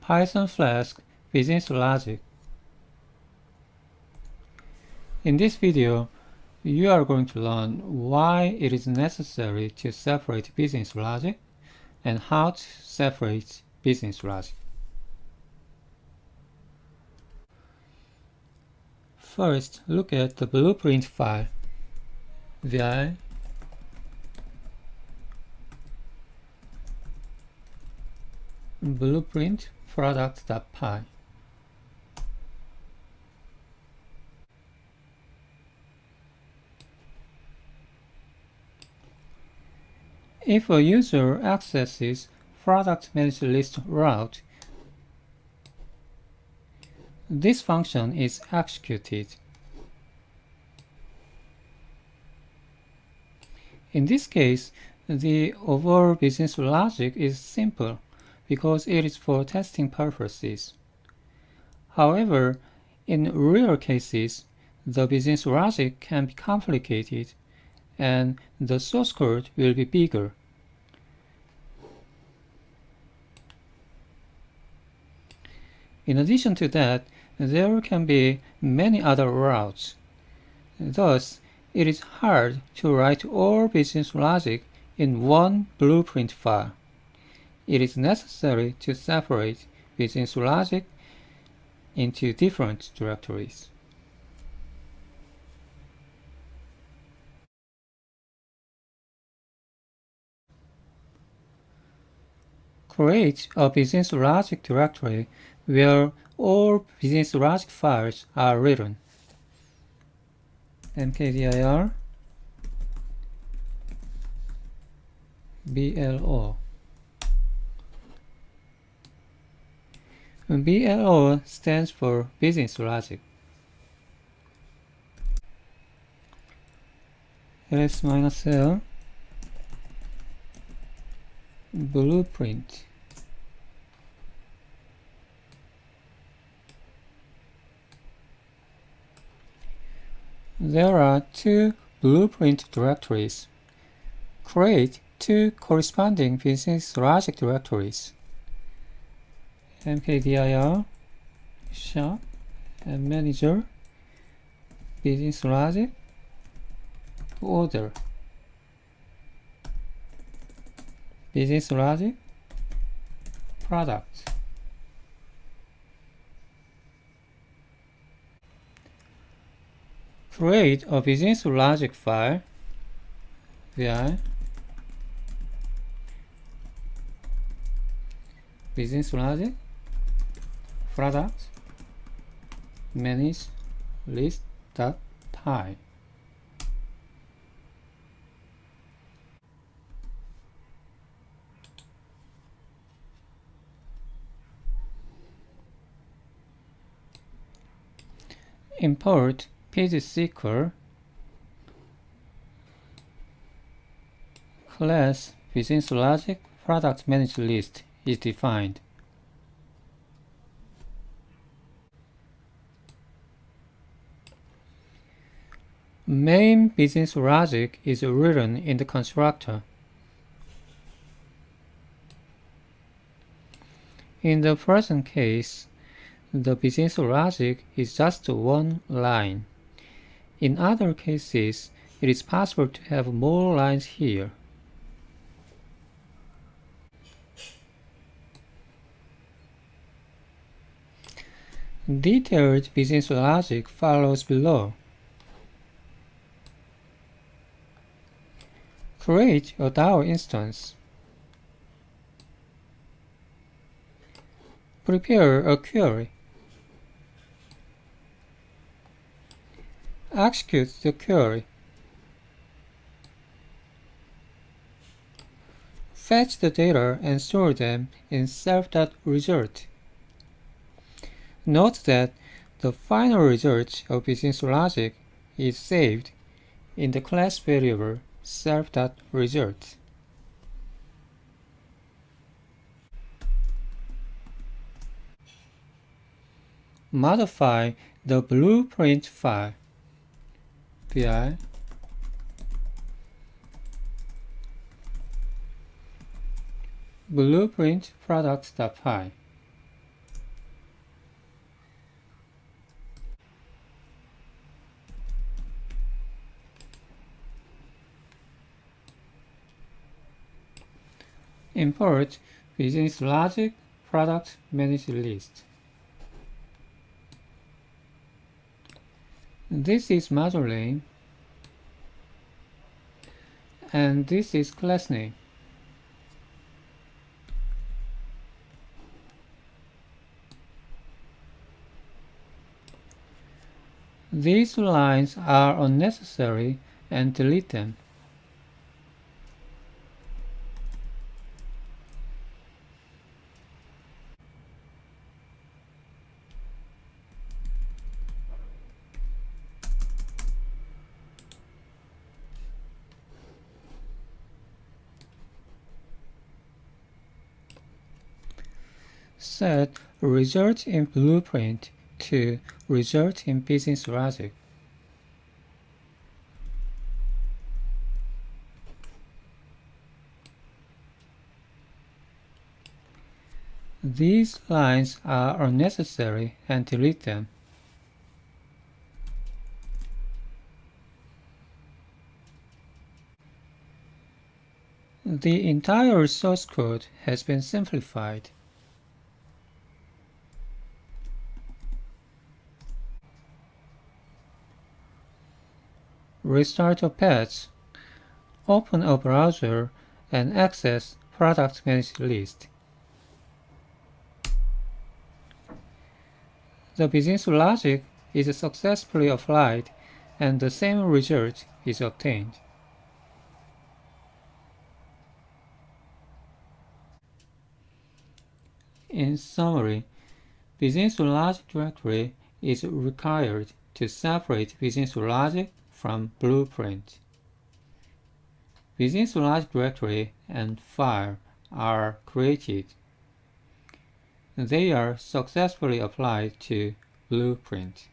Python Flask business logic. In this video, you are going to learn why it is necessary to separate business logic and how to separate business logic. First, look at the blueprint file. vi blueprint product.py. If a user accesses product managed list route, this function is executed. In this case, the overall business logic is simple because it is for testing purposes. However, in rare cases, the business logic can be complicated and the source code will be bigger. In addition to that, there can be many other routes. Thus, it is hard to write all business logic in one blueprint file. It is necessary to separate business logic into different directories. Create a business logic directory where all business logic files are written. mkdir blo. BLO stands for business logic. ls-l blueprint. There are two blueprint directories. Create two corresponding business logic directories. mkdir shop and manager business logic order business logic product. Create a business logic file vi business logic product manage list.py. Import PGSQL class business logic product managed list is defined. Main business logic is written in the constructor. In the present case, the business logic is just one line. In other cases, it is possible to have more lines here. Detailed business logic follows below. Create a DAO instance. Prepare a query. Execute the query. Fetch the data and store them in self.result. Note that the final result of business logic is saved in the class variable self.result. Modify the blueprint file vi blueprint product.py. Import business logic product managed list. This is module name, and this is class name. These lines are unnecessary and delete them. Set result in blueprint to result in business logic. These lines are unnecessary and delete them. The entire source code has been simplified. Restart a patch, open a browser, and access product managed list. The business logic is successfully applied and the same result is obtained. In summary, business logic directory is required to separate business logic from blueprint. Business logic directory and file are created. They are successfully applied to blueprint.